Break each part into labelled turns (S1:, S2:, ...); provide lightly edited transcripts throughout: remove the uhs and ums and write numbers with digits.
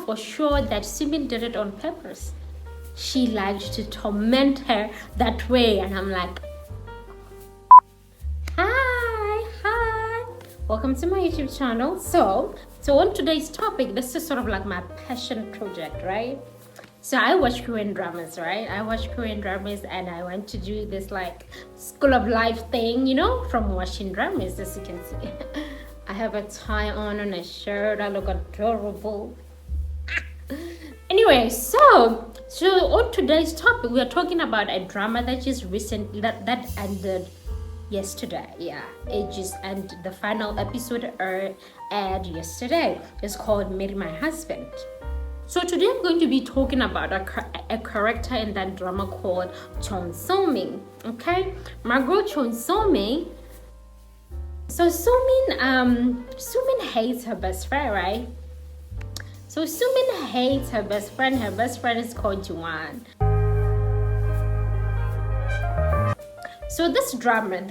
S1: for sure that Sumin did it on purpose. She liked to torment her that way, and I'm like, hi, welcome to my YouTube channel. So on today's topic, this is sort of like my passion project, right? So I watch Korean dramas, right? I watch Korean dramas, and I want to do this like school of life thing, from watching dramas. As you can see, I have a tie on and a shirt. I look adorable. Anyway, so on today's topic, we are talking about a drama that just recently that ended yesterday. Yeah, it just ended. The final episode aired yesterday. It's called Marry My Husband. So today I'm going to be talking about a character in that drama called Sumin. Okay, my girl Sumin. So Sumin hates her best friend, right? So Sumin hates her best friend. Her best friend is called Juan. So this drama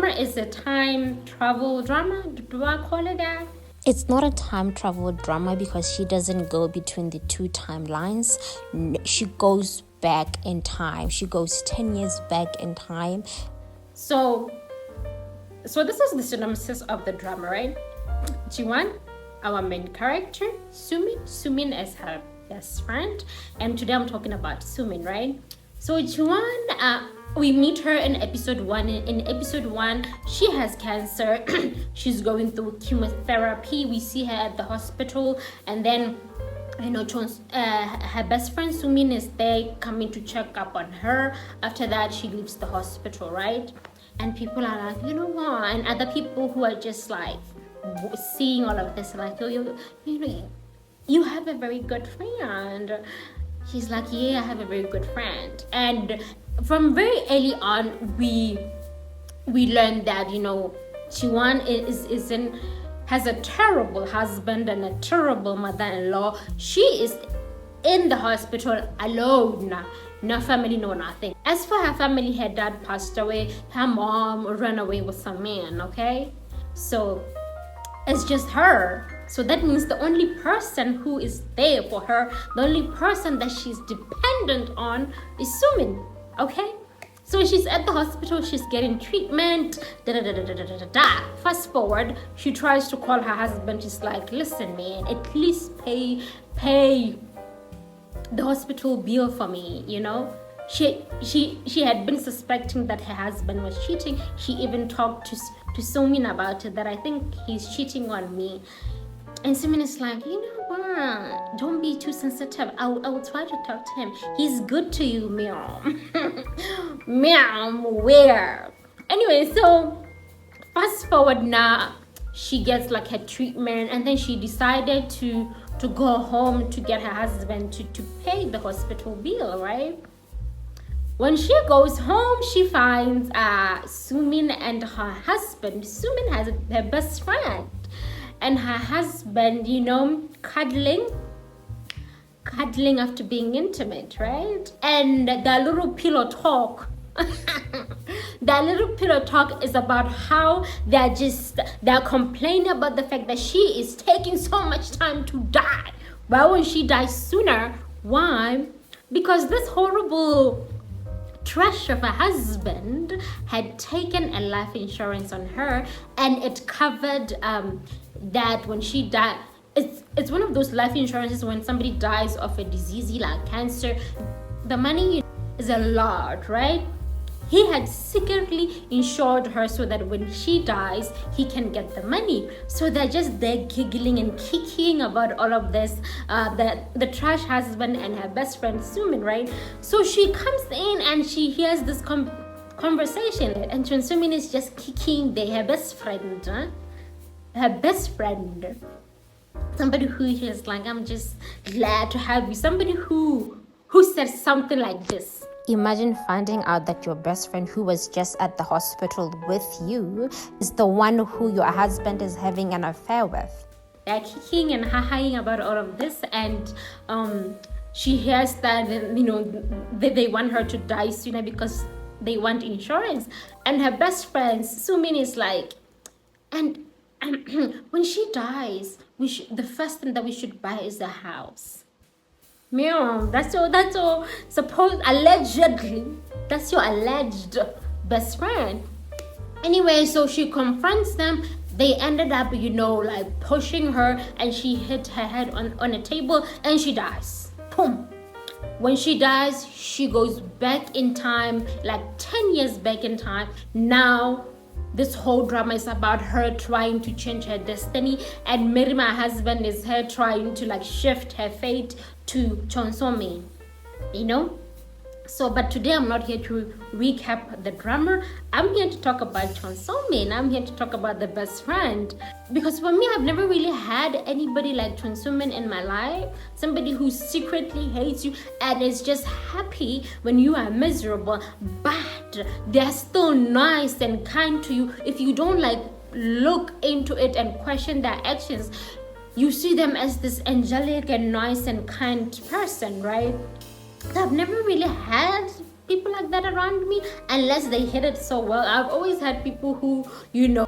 S1: is a time travel drama. Do I call it that?
S2: It's not a time travel drama because she doesn't go between the two timelines. She goes back in time. She goes 10 years back in time.
S1: So this is the synopsis of the drama, right? Jiwan, our main character, Sumin is her best friend, and today I'm talking about Sumin, right? So Jiwan, we meet her in episode 1. In episode 1, she has cancer. She's going through chemotherapy. We see her at the hospital, and then her best friend Sumin is there coming to check up on her. After that, she leaves the hospital, right? And people are like, what? And other people who are just like seeing all of this, like, you have a very good friend. She's like, yeah, I have a very good friend. And from very early on, we learned that Jiwan has a terrible husband and a terrible mother-in-law. She is in the hospital alone. No family, no nothing. As for her family, her dad passed away. Her mom ran away with some man. Okay, so it's just her. So that means the only person who is there for her, the only person that she's dependent on is Sumin. Okay, so she's at the hospital, she's getting treatment. Fast forward, she tries to call her husband. She's like, listen, man, at least pay the hospital bill for me. She had been suspecting that her husband was cheating. She even talked to Sumin about it, that I think he's cheating on me. And Sumin is like, what? Don't be too sensitive. I will try to talk to him. He's good to you, ma'am. Ma'am, where? Anyway, so fast forward now, she gets like her treatment, and then she decided to go home to get her husband to pay the hospital bill, right? When she goes home, she finds Sumin and her husband. Sumin has her best friend and her husband, cuddling after being intimate, right? And the little pillow talk. That little pillow talk is about how they're complaining about the fact that she is taking so much time to die. Why won't she die sooner? Why? Because this horrible trash of a husband had taken a life insurance on her, and it covered that when she died. It's one of those life insurances when somebody dies of a disease like cancer, the money is a lot, right? He had secretly insured her so that when she dies, he can get the money. So they're just there giggling and kicking about all of this, the trash husband and her best friend Sumin, right? So she comes in and she hears this conversation, and Sumin is just kicking her best friend, her best friend. Somebody who is like, I'm just glad to have you. Somebody who said something like this.
S2: Imagine finding out that your best friend who was just at the hospital with you is the one who your husband is having an affair with.
S1: They're kicking and ha-haing about all of this, and she hears that they want her to die sooner because they want insurance. And her best friend Sumin is like, and when she dies, the first thing that we should buy is a house. Meow, that's all. Suppose, allegedly, that's your alleged best friend. Anyway, so she confronts them. They ended up, like pushing her, and she hit her head on a table and she dies. Boom. When she dies, she goes back in time, like 10 years back in time. Now, this whole drama is about her trying to change her destiny, and Mary, my husband, is her trying to like shift her fate to Sumin, So, but today I'm not here to recap the drama. I'm here to talk about Sumin. I'm here to talk about the best friend. Because for me, I've never really had anybody like Sumin in my life. Somebody who secretly hates you and is just happy when you are miserable. But they're still nice and kind to you. If you don't like look into it and question their actions, you see them as this angelic and nice and kind person, right? I've never really had people like that around me unless they hit it so well. I've always had people who,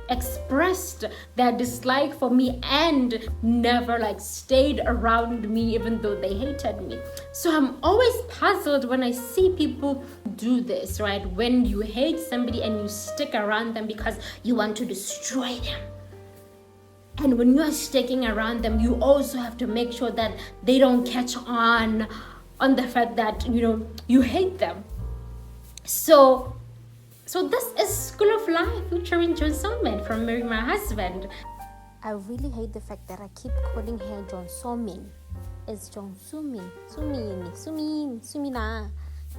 S1: expressed their dislike for me and never like stayed around me even though they hated me. So I'm always puzzled when I see people do this, right? When you hate somebody and you stick around them because you want to destroy them. And when you are sticking around them, you also have to make sure that they don't catch on the fact that you hate them. So this is School of Life featuring Sumin from Marry My Husband.
S2: I really hate the fact that I keep calling her Sumin. It's Sumin.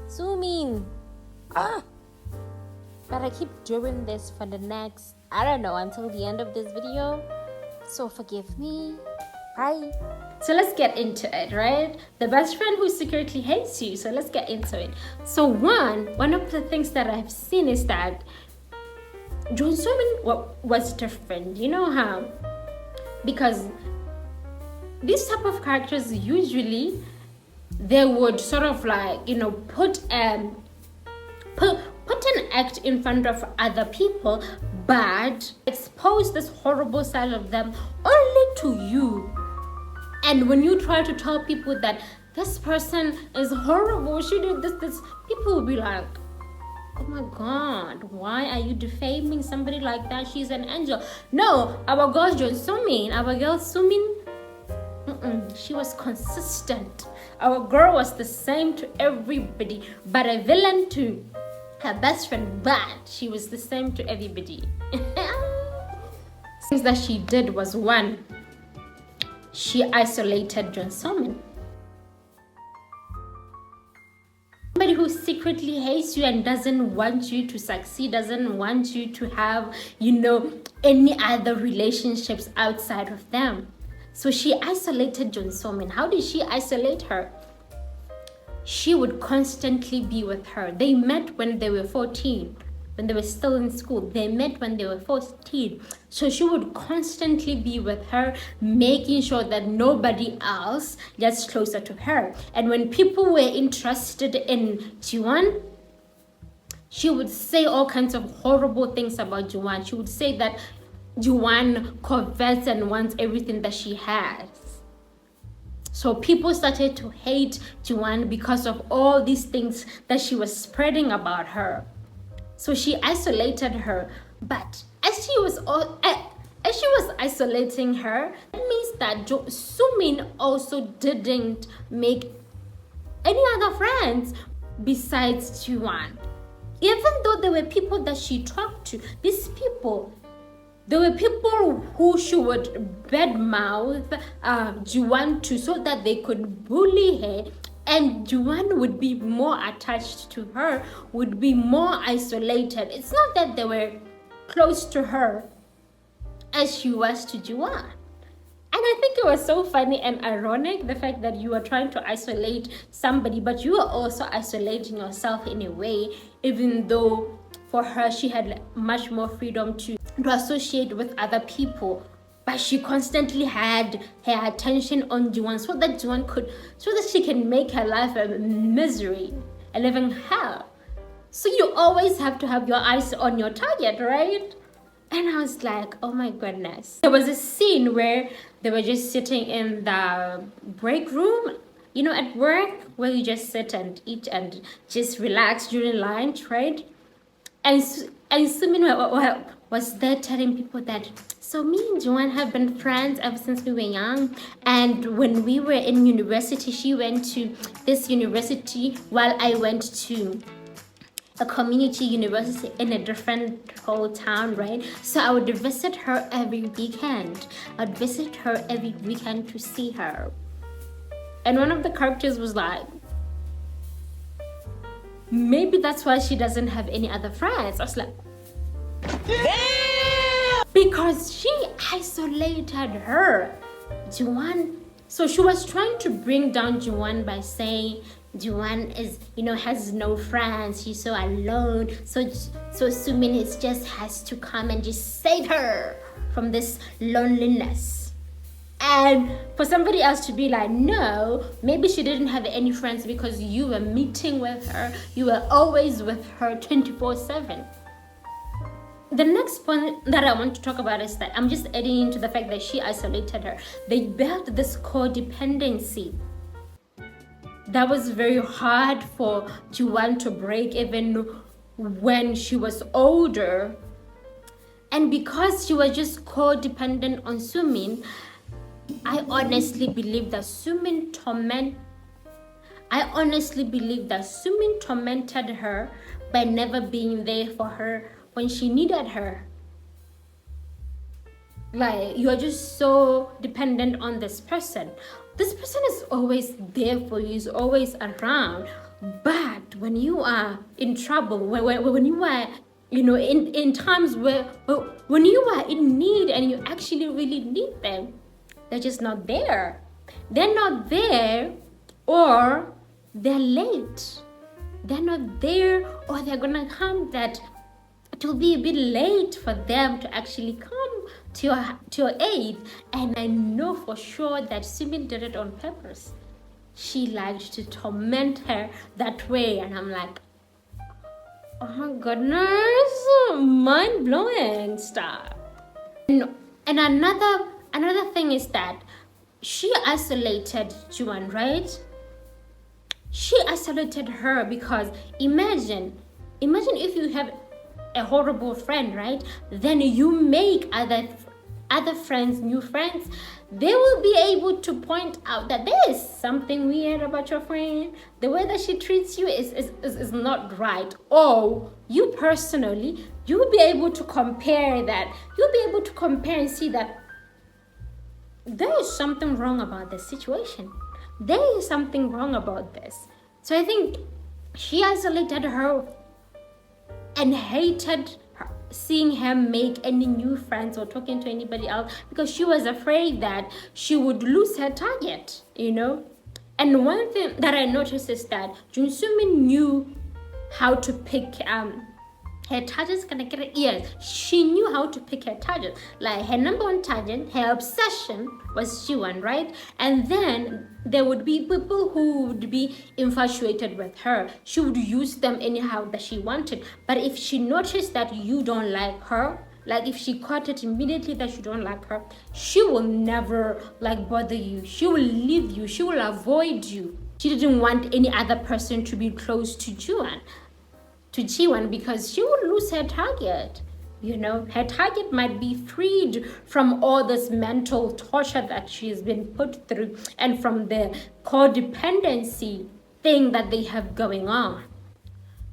S2: Sumin. But I keep doing this for the next, until the end of this video. So forgive me. Bye.
S1: So let's get into it, right? The best friend who secretly hates you. So let's get into it. So one of the things that I've seen is that Sumin was different. You know how? Because these type of characters usually they would sort of like put an act in front of other people, but expose this horrible side of them only to you. And when you try to tell people that this person is horrible, she did this, people will be like, oh my God, why are you defaming somebody like that? She's an angel. No, our girl Sumin, she was consistent. Our girl was the same to everybody, but a villain to her best friend, but she was the same to everybody. Things that she did was one, she isolated Sumin. Somebody who secretly hates you and doesn't want you to succeed, doesn't want you to have, any other relationships outside of them. So she isolated Sumin. How did she isolate her? She would constantly be with her. They met when they were 14. When they were still in school. They met when they were 14. So she would constantly be with her, making sure that nobody else gets closer to her. And when people were interested in Jiwan, she would say all kinds of horrible things about Jiwan. She would say that Jiwan covets and wants everything that she has. So people started to hate Jiwan because of all these things that she was spreading about her. So she isolated her, but as she was isolating her, it means that Sumin also didn't make any other friends besides Jiwan. Even though there were people that she talked to, there were people who she would badmouth Jiwan to so that they could bully her. And Jiwan would be more attached to her, would be more isolated. It's not that they were close to her as she was to Jiwan. And I think it was so funny and ironic, the fact that you are trying to isolate somebody, but you are also isolating yourself in a way, even though for her, she had much more freedom to associate with other people. But she constantly had her attention on Jiwan so that she can make her life a misery, a living hell. So you always have to have your eyes on your target, right? And I was like, oh my goodness. There was a scene where they were just sitting in the break room, you know, at work, where you just sit and eat and just relax during lunch, right? And Sumin was there telling people that, so me and Joanne have been friends ever since we were young. And when we were in university, she went to this university while I went to a community university in a different whole town, right? So I would visit her every weekend. I'd visit her every weekend to see her. And one of the characters was like, maybe that's why she doesn't have any other friends. I was like, damn! Because she isolated her. Juan. So she was trying to bring down Juan by saying Juan is, you know, has no friends. She's so alone. So Sumin just has to come and just save her from this loneliness. And for somebody else to be like, no, maybe she didn't have any friends because you were meeting with her. You were always with her 24/7. The next point that I want to talk about is that I'm just adding into the fact that she isolated her. They built this codependency that was very hard for Juan to break even when she was older. And because she was just codependent on Sumin, I honestly believe that Sumin tormented her by never being there for her when she needed her. Like, you are just so dependent on this person. This person is always there for you, is always around. But when you are in trouble, when you are, you know, in times when you are in need and you actually really need them, they're just not there. They're not there, or they're late. They're not there, or they're gonna come that it will be a bit late for them to actually come to your aid. And I know for sure that Sumin did it on purpose. She liked to torment her that way, and I'm like, oh my goodness, mind-blowing stuff. And another thing is that she isolated Juan, right? She isolated her because imagine if you have a horrible friend, right? Then you make other friends, new friends. They will be able to point out that there is something weird about your friend. The way that she treats you is not right. Or you personally, you'll be able to compare that. You'll be able to compare and see that there is something wrong about this situation. There is something wrong about this. So I think she isolated her and hated her, seeing her make any new friends or talking to anybody else, because she was afraid that she would lose her target, you know. And one thing that I noticed is that Jun Sumin knew how to pick her targets. Yes, she knew how to pick her target. Like, her number one target, her obsession was Juan, right? And then there would be people who would be infatuated with her. She would use them anyhow that she wanted. But if she noticed that you don't like her, like if she caught it immediately that you don't like her, she will never like bother you. She will leave you. She will avoid you. She didn't want any other person to be close to Juan, because she would lose her target. You know, her target might be freed from all this mental torture that she's been put through and from the codependency thing that they have going on.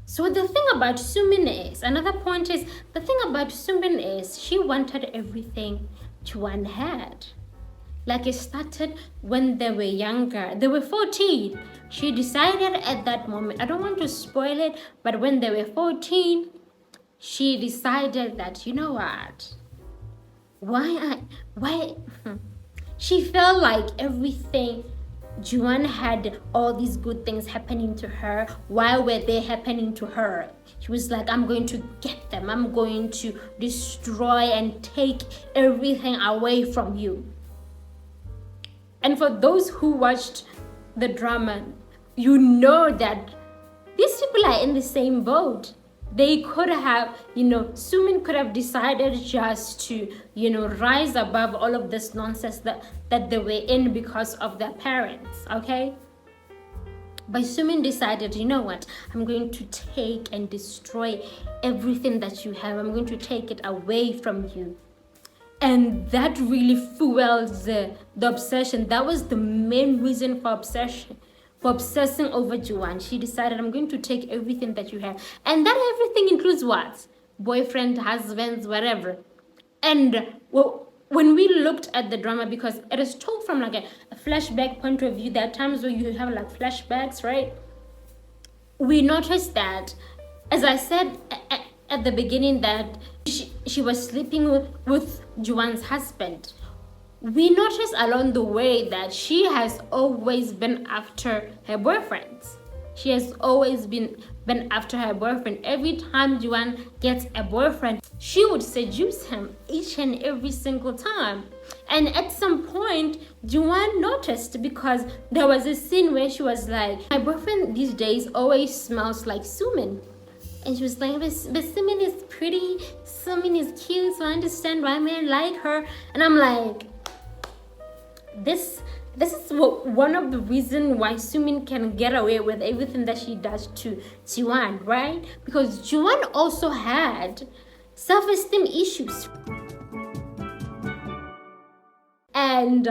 S1: So the thing about Sumin is, another point is, the thing about Sumin is she wanted everything Juan had. Like, it started when they were younger. They were 14. She decided at that moment, I don't want to spoil it, but when they were 14, she decided that, you know what? She felt like everything, Juan had all these good things happening to her. Why were they happening to her? She was like, I'm going to get them. I'm going to destroy and take everything away from you. And for those who watched the drama, you know that these people are in the same boat. they could have, Sumin could have decided just to, rise above all of this nonsense that they were in because of their parents, okay? But Sumin decided, you know what, I'm going to take and destroy everything that you have. I'm going to take it away from you. And that really fueled the obsession. That was the main reason for obsessing over Juan. She decided, I'm going to take everything that you have. And that everything includes what? Boyfriend, husbands, whatever. And when we looked at the drama, because it is told from like a flashback point of view, there are times where you have like flashbacks, right? We noticed that, as I said at the beginning, that she was sleeping with Juan's husband. We noticed along the way that she has always been after her boyfriends. She has always been after her boyfriend. Every time Juan gets a boyfriend, she would seduce him each and every single time. And at some point, Juan noticed, because there was a scene where she was like, my boyfriend these days always smells like Sumin. And she was like, but Sumin is pretty, Sumin is cute, so I understand why men like her. And I'm like, this is one of the reasons why Sumin can get away with everything that she does to Juan, right? Because Juan also had self-esteem issues. And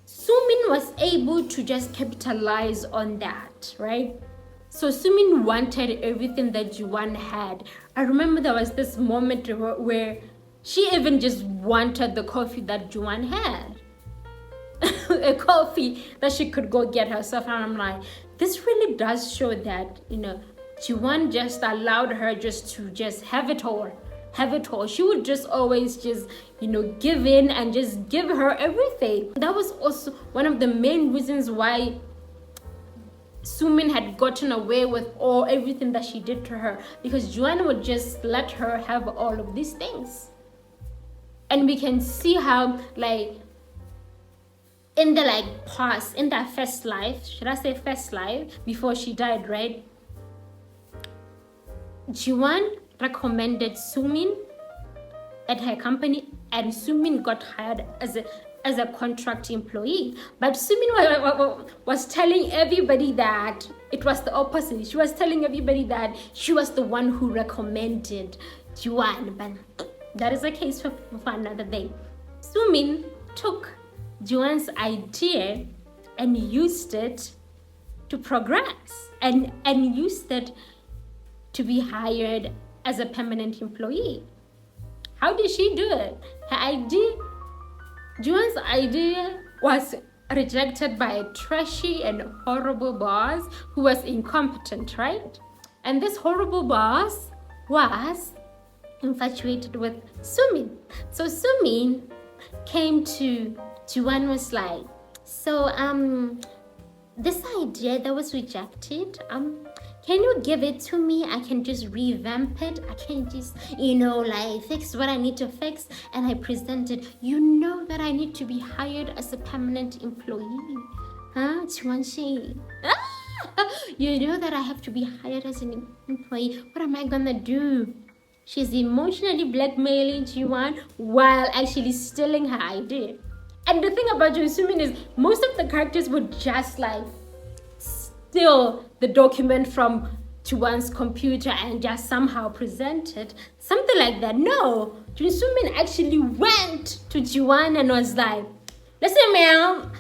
S1: Sumin was able to just capitalize on that, right? So Sumin wanted everything that Juan had. I remember there was this moment where she even just wanted the coffee that Juan had. A coffee that she could go get herself. And I'm like, this really does show that, Juan just allowed her just to have it all. She would just always give in and just give her everything. That was also one of the main reasons why Sumin had gotten away with everything that she did to her, because Juan would just let her have all of these things. And we can see how, like, in the past, in that first life, should I say first life, before she died, right? Juan recommended Sumin at her company, and Sumin got hired as a contract employee. But Sumin was telling everybody that it was the opposite. She was telling everybody that she was the one who recommended Juan. But that is a case for another day. Sumin took Juan's idea and used it to progress and used it to be hired as a permanent employee. How did she do it? Juan's idea was rejected by a trashy and horrible boss who was incompetent, right? And this horrible boss was infatuated with Sumin. So Sumin came to Juan, was like, so this idea that was rejected, can you give it to me? I can just revamp it. I can just, fix what I need to fix. And I presented, that I need to be hired as a permanent employee. Huh, Chuanxi? You know that I have to be hired as an employee. What am I gonna do? She's emotionally blackmailing Juan while actually stealing her idea. And the thing about Sumin is, most of the characters would just steal the document from Juan's computer and just somehow present it. Something like that. No, Sumin actually went to Juan and was like, listen, ma'am,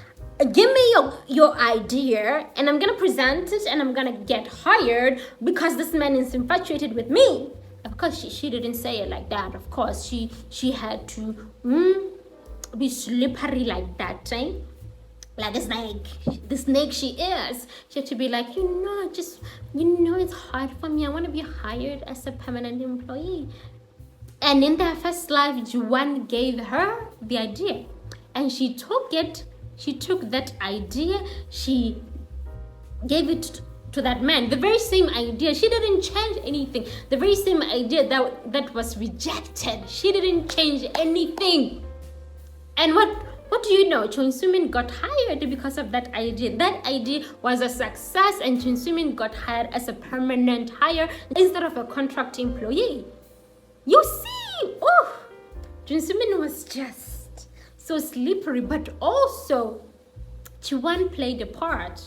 S1: give me your idea and I'm gonna present it and I'm gonna get hired because this man is infatuated with me. Of course, she didn't say it like that. Of course, she had to be slippery like that, right? Like the snake she is. She had to be like, it's hard for me. I want to be hired as a permanent employee. And in their first life, Juan gave her the idea. And she took that idea, she gave it to that man. The very same idea. She didn't change anything. The very same idea that was rejected. She didn't change anything. And what What do you know? Sumin got hired because of that idea. That idea was a success, and Sumin got hired as a permanent hire instead of a contract employee. You see, oh, Sumin was just so slippery, but also Jiwon played a part.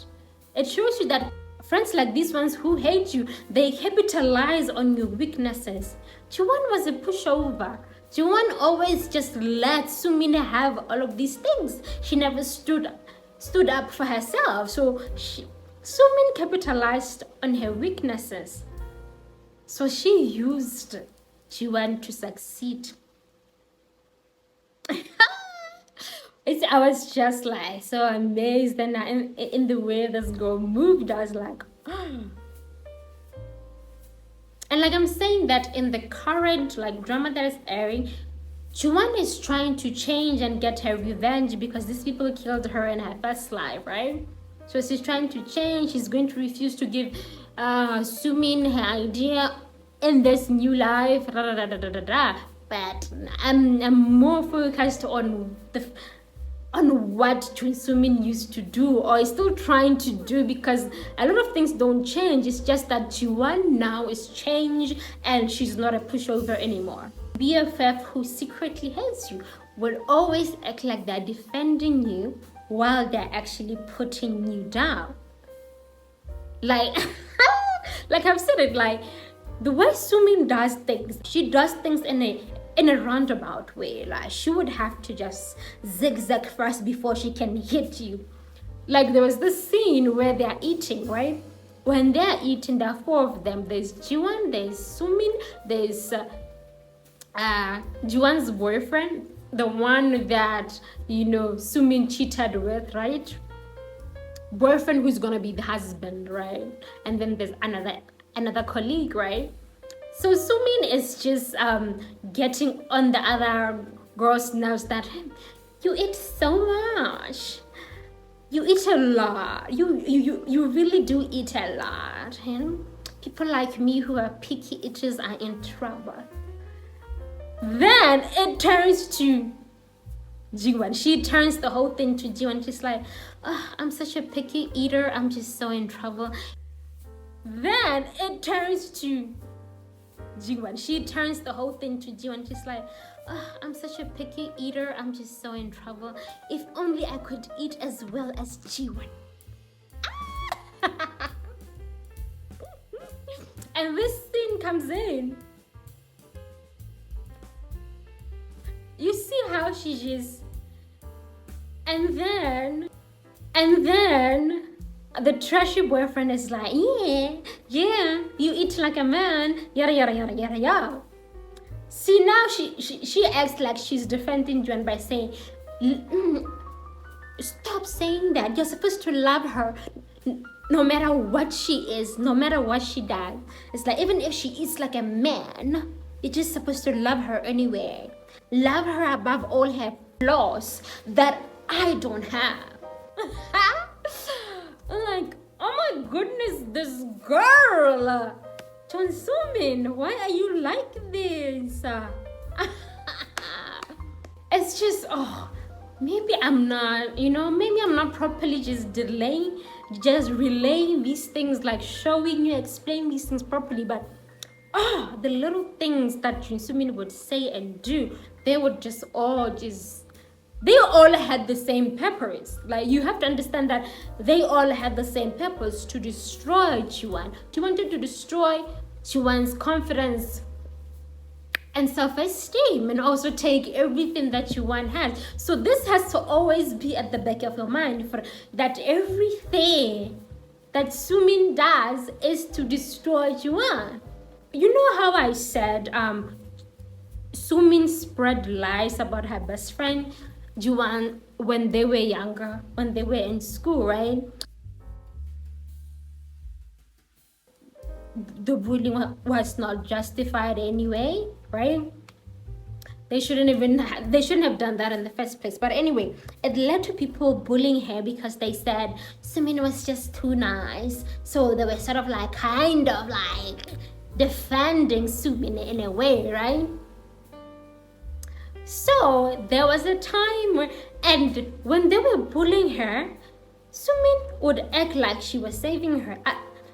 S1: It shows you that friends like these ones who hate you, they capitalize on your weaknesses. Jiwon was a pushover. Jiwon always just let Sumin have all of these things. She never stood up for herself. So Sumin capitalized on her weaknesses. So she used Jiwon to succeed. I was just like so amazed, and in the way this girl moved, I was like, oh. And like I'm saying that in the current like drama that is airing, Jiwon is trying to change and get her revenge because these people killed her in her first life, right? So she's trying to change. She's going to refuse to give Sumin her idea in this new life. But I'm more focused on what Sumin used to do or is still trying to do, because a lot of things don't change. It's just that Jiwon now is changed and she's not a pushover anymore. BFF who secretly hates you will always act like they're defending you while they're actually putting you down. Like, like I've said it, like the way Sumin does things, she does things in a roundabout way. Like she would have to just zigzag first before she can hit you. Like there was this scene where they're eating, right? When they're eating, there are four of them. There's Jiwon, there's Sumin, there's Jiwon's boyfriend, the one that, you know, Sumin cheated with, right? Boyfriend who's gonna be the husband, right? And then there's another colleague, right? So Sumin is just getting on the other girl's nerves that you eat so much. You eat a lot. You really do eat a lot. People like me who are picky eaters are in trouble. Then it turns to Jiwon. She turns the whole thing to Jiwon. She's like, oh, I'm such a picky eater. I'm just so in trouble. Then it turns to Jiwon. She turns the whole thing to Jiwon. She's like, oh, I'm such a picky eater. I'm just so in trouble. If only I could eat as well as Jiwon. And this scene comes in. You see how she just... And then the trashy boyfriend is like, yeah, you eat like a man, yada yada yada yada yada. See, now she acts like she's defending Jiwon by saying, stop saying that. You're supposed to love her no matter what she is, no matter what she does. It's like, even if she eats like a man, you're just supposed to love her anyway. Love her above all her flaws that I don't have. I'm like, oh my goodness, this girl. Sumin, why are you like this? It's just, oh, maybe I'm not properly just relaying these things, like showing you, explaining these things properly, but the little things that Sumin would say and do, they would just they all had the same purpose. Like, you have to understand that they all had the same purpose, to destroy Jiwon. She wanted to destroy Jiwon's confidence and self-esteem, and also take everything that Jiwon has. So this has to always be at the back of your mind, for that everything that Sumin does is to destroy Jiwon. You know how I said Sumin spread lies about her best friend Jiwon when they were younger, when they were in school, right? The bullying was not justified anyway, right? They shouldn't have done that in the first place. But anyway, it led to people bullying her because they said Sumin was just too nice. So they were sort of like, kind of like defending Sumin in a way, right? So there was a time where And when they were bullying her, Sumin would act like she was saving her.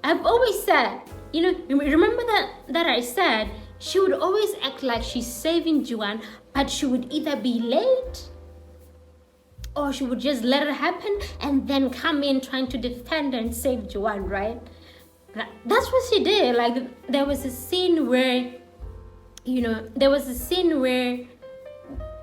S1: I've always said, remember that I said she would always act like she's saving Juan, but she would either be late or she would just let it happen and then come in trying to defend and save Juan, right? That's what she did. Like, there was a scene where,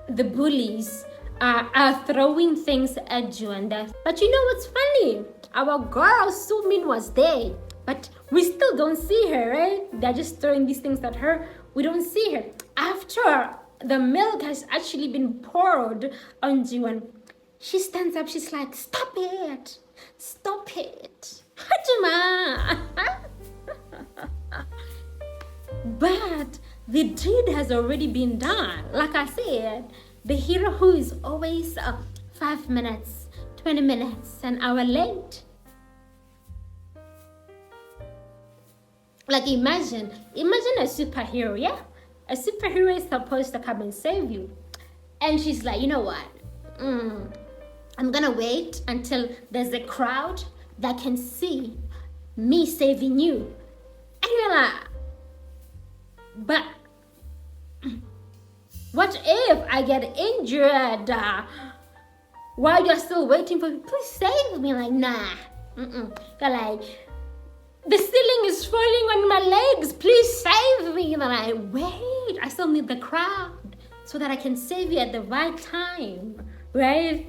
S1: the bullies are throwing things at Juan. But you know what's funny? Our girl Sumin was there, but we still don't see her, right? They're just throwing these things at her. We don't see her. After the milk has actually been poured on Juan, she stands up. She's like, stop it. Stop it. Hajima. But the deed has already been done. Like I said, the hero who is always 5 minutes, 20 minutes, an hour late. Like, imagine a superhero, yeah? A superhero is supposed to come and save you. And she's like, you know what? I'm gonna wait until there's a crowd that can see me saving you. And you're like, but what if I get injured while you're still waiting for me? Please save me. Like, nah. You're like, the ceiling is falling on my legs. Please save me. And I'm like, wait, I still need the crowd so that I can save you at the right time, right?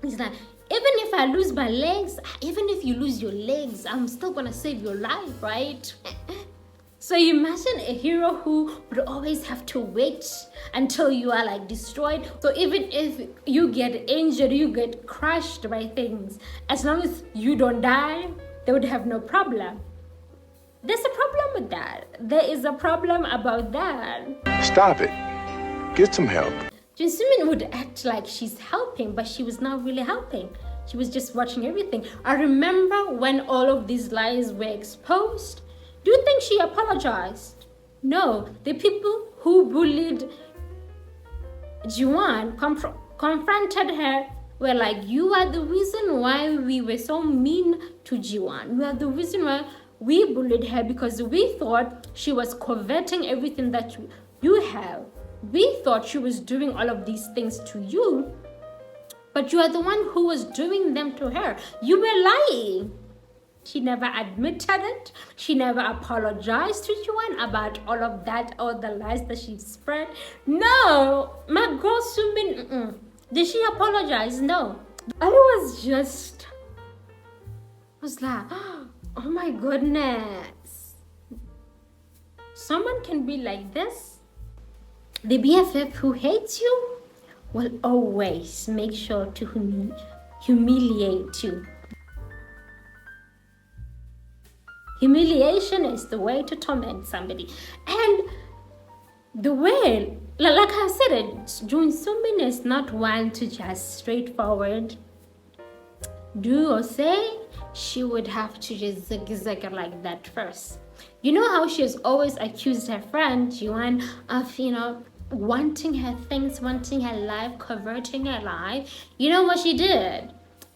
S1: It's like, even if I lose my legs, even if you lose your legs, I'm still gonna save your life, right? So you imagine a hero who would always have to wait until you are like destroyed. So even if you get injured, you get crushed by things, as long as you don't die, they would have no problem. There's a problem with that. There is a problem about that.
S3: Stop it. Get some help.
S1: Sumin would act like she's helping, but she was not really helping. She was just watching everything. I remember when all of these lies were exposed. Do you think she apologized? No. The people who bullied Juan confronted her, were like, you are the reason why we were so mean to Juan. You are the reason why we bullied her, because we thought she was coveting everything that you have. We thought she was doing all of these things to you, but you are the one who was doing them to her. You were lying. She never admitted it. She never apologized to Juan about all of that, all the lies that she spread. No, my girl Sumin, did she apologize? No. I was like, oh my goodness. Someone can be like this? The BFF who hates you will always make sure to humiliate you. Humiliation is the way to torment somebody. And the way, like I said, Sumin is not one to just straightforward do or say. She would have to just zigzag like that first. You know how she has always accused her friend Juan of, wanting her things, wanting her life, coveting her life. You know what she did?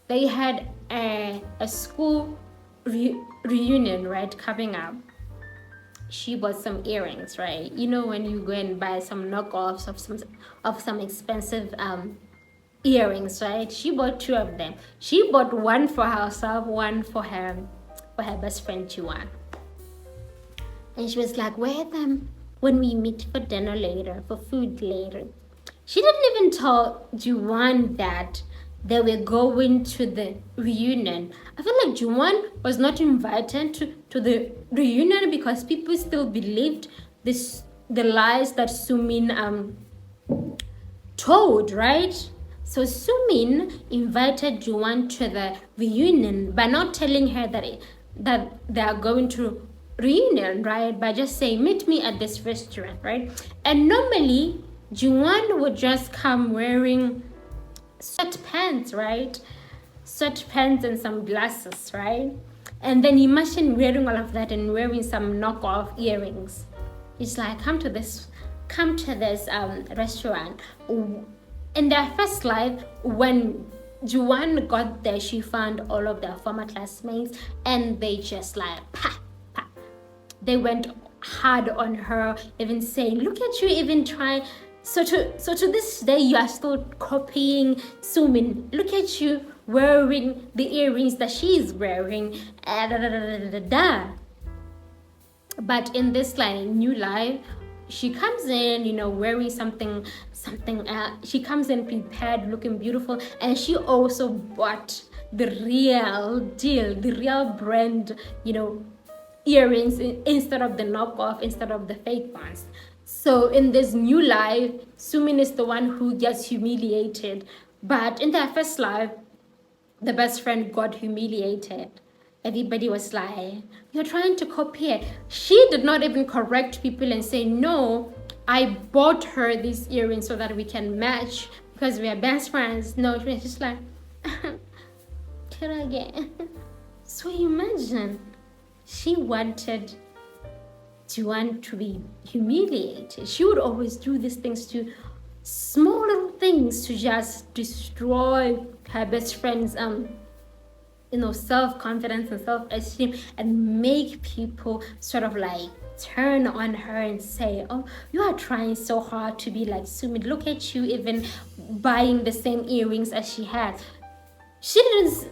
S1: They had a school reunion, right, coming up. She bought some earrings, right? You know when you go and buy some knockoffs of some expensive earrings, right? She bought 2 of them. She bought one for herself, one for her best friend Juan. And she was like, wear them when we meet for dinner later, for food later. She didn't even tell Juan that they were going to the reunion. I feel like Juan was not invited to the reunion because people still believed the lies that Sumin told, right? So Sumin invited Juan to the reunion by not telling her that they are going to reunion, right? By just saying, meet me at this restaurant, right? And normally Juan would just come wearing sweatpants, right? Sweatpants and some glasses, right? And then imagine wearing all of that and wearing some knockoff earrings. It's like, come to this restaurant. In their first life, when Juan got there, she found all of their former classmates, and they just like, pa, pa. They went hard on her, even saying, look at you, even trying. So to this day, you are still copying Sumin. Look at you wearing the earrings that she is wearing. But in this like new life, she comes in, wearing something. She comes in prepared, looking beautiful, and she also bought the real deal, the real brand, earrings instead of the knockoff, instead of the fake ones. So in this new life, Sumin is the one who gets humiliated. But in their first life, the best friend got humiliated. Everybody was like, you're trying to copy it. She did not even correct people and say, no, I bought her these earrings so that we can match because we are best friends. No, she was just like, can I get? So imagine, she wanted Juan to be humiliated. She would always do these things, to small little things, to just destroy her best friend's self-confidence and self-esteem, and make people sort of like turn on her and say, oh, you are trying so hard to be like Sumin. Look at you, even buying the same earrings as she had. She didn't.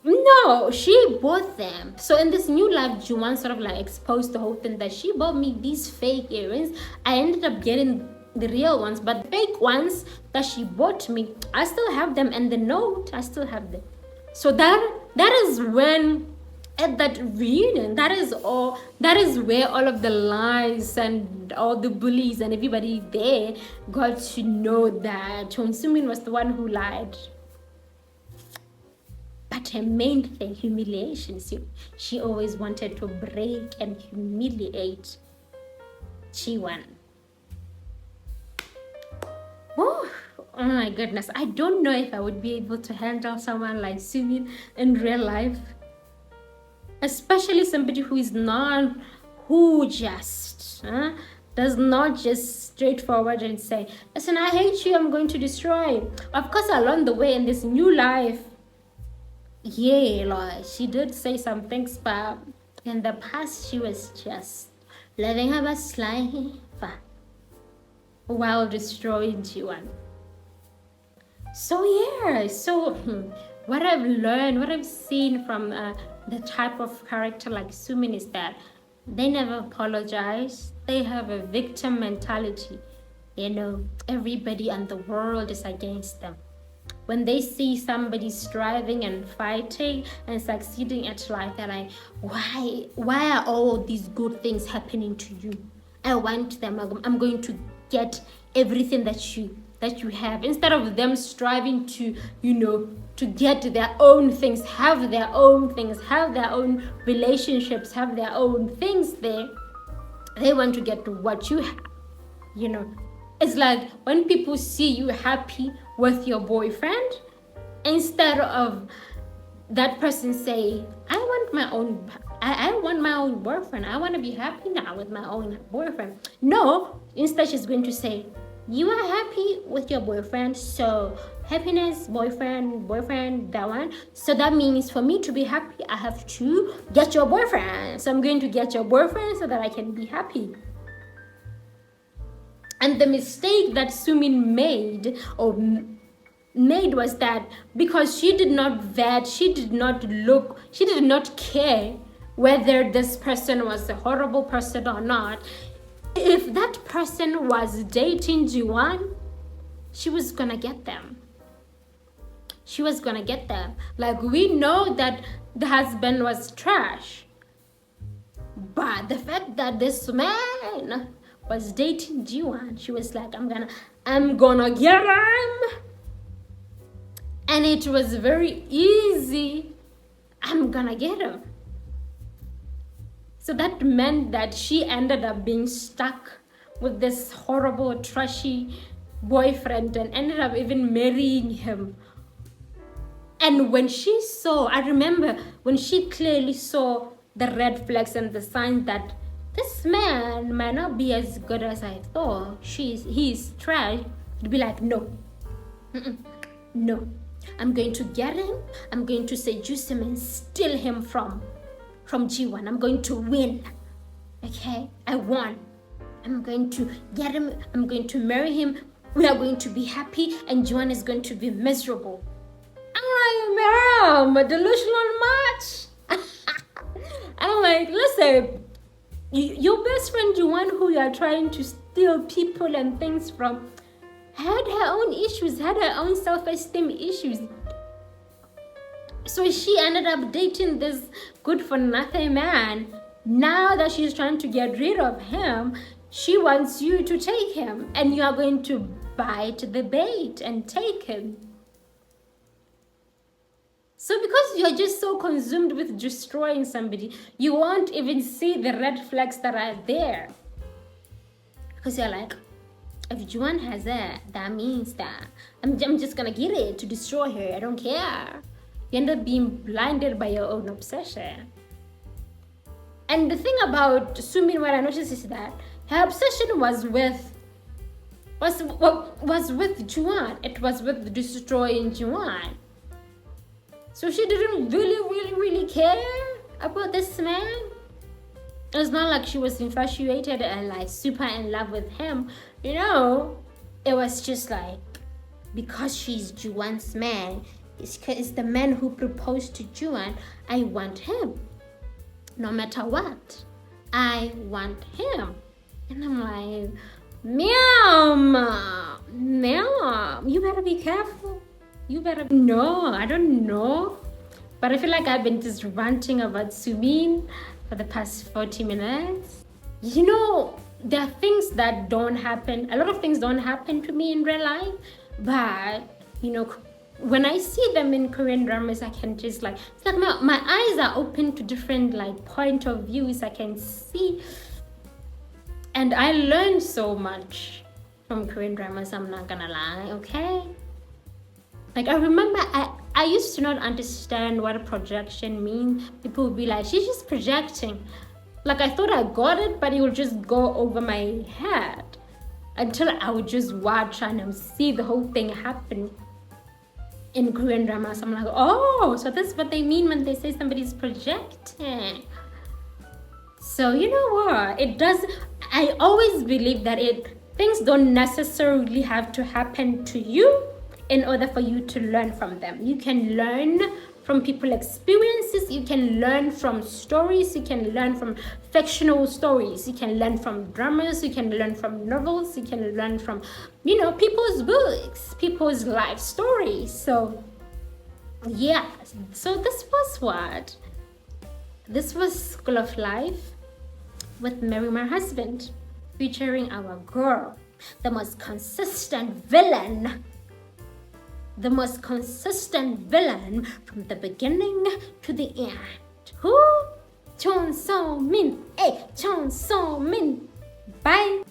S1: No, she bought them. So in this new life, Juan sort of like exposed the whole thing that she bought me these fake earrings. I ended up getting the real ones, but the fake ones that she bought me, I still have them, and the note, I still have them. So that is when, at that reunion, that is where all of the lies and all the bullies and everybody there got to know that Sumin was the one who lied. But her main thing, humiliation. She always wanted to break and humiliate Jiwan. Oh my goodness. I don't know if I would be able to handle someone like Sumin in real life. Especially somebody who does not just straightforward and say, listen, I hate you, I'm going to destroy you. Of course, along the way in this new life, she did say some things, but in the past she was just living her best life while destroying Jiwan. So what I've learned, what I've seen from the type of character like Sumin is that they never apologize. They have a victim mentality. Everybody and the world is against them. When they see somebody striving and fighting and succeeding at life, they're like, why are all these good things happening to you? I want them. I'm going to get everything that you have. Instead of them striving to get their own things, have their own things, have their own relationships, have their own things there, they want to get to what you have. It's like when people see you happy with your boyfriend, instead of that person say, I want my own boyfriend, I want to be happy now with my own boyfriend. No, instead she's going to say, you are happy with your boyfriend, so happiness, boyfriend, that one. So that means for me to be happy, I have to get your boyfriend. So I'm going to get your boyfriend so that I can be happy. And the mistake that Sumin made was that because she did not vet, she did not care whether this person was a horrible person or not. If that person was dating Jiwan, she was gonna get them. Like, we know that the husband was trash, but the fact that this man was dating Jiwan, she was like, I'm gonna get him. And it was very easy. I'm gonna get him. So that meant that she ended up being stuck with this horrible, trashy boyfriend and ended up even marrying him. And when she saw, I remember when she clearly saw the red flags and the signs that this man might not be as good as I thought, he's trash, to be like, no, No. I'm going to get him. I'm going to seduce him and steal him from G1. I'm going to win. Okay? I won. I'm going to get him. I'm going to marry him. We are going to be happy and G1 is going to be miserable. I'm like, ma'am, delusional much? I'm like, listen, your best friend, G1, who you are trying to steal people and things from, had her own issues, had her own self-esteem issues. So she ended up dating this good-for-nothing man. Now that she's trying to get rid of him, she wants you to take him, and you are going to bite the bait and take him. So because you're just so consumed with destroying somebody, you won't even see the red flags that are there. Because you're like, if Juan has it, that means that I'm just gonna get it to destroy her. I don't care. You end up being blinded by your own obsession. And the thing about Sumin, what I noticed is that her obsession was with Juan. It was with destroying Juan. So she didn't really care about this man. It's not like she was infatuated and like super in love with him. You know, it was just like, because she's Juan's man, it's the man who proposed to Juan, I want him. No matter what, I want him. And I'm like, ma'am, you better be careful. No, I don't know. But I feel like I've been just ranting about Sumin for the past 40 minutes. You know, there are things that don't happen. A lot of things don't happen to me in real life. But, you know, when I see them in Korean dramas, I can just like, it's like my eyes are open to different like point of views. I can see. And I learned so much from Korean dramas, I'm not gonna lie, okay? Like, I remember I used to not understand what a projection means. People would be like, she's just projecting. Like, I thought I got it, but it would just go over my head. Until I would just watch and see the whole thing happen in Korean dramas. I'm like, oh, so that's what they mean when they say somebody's projecting. So, you know what? I always believe that things don't necessarily have to happen to you in order for you to learn from them. You can learn from people's experiences, you can learn from stories, you can learn from fictional stories, you can learn from dramas, you can learn from novels, you can learn from, you know, people's books, people's life stories. So, yeah, so this was School of Life with Marry My Husband, featuring our girl, the most consistent villain from the beginning to the end. Who? Sumin. Sumin. Bye.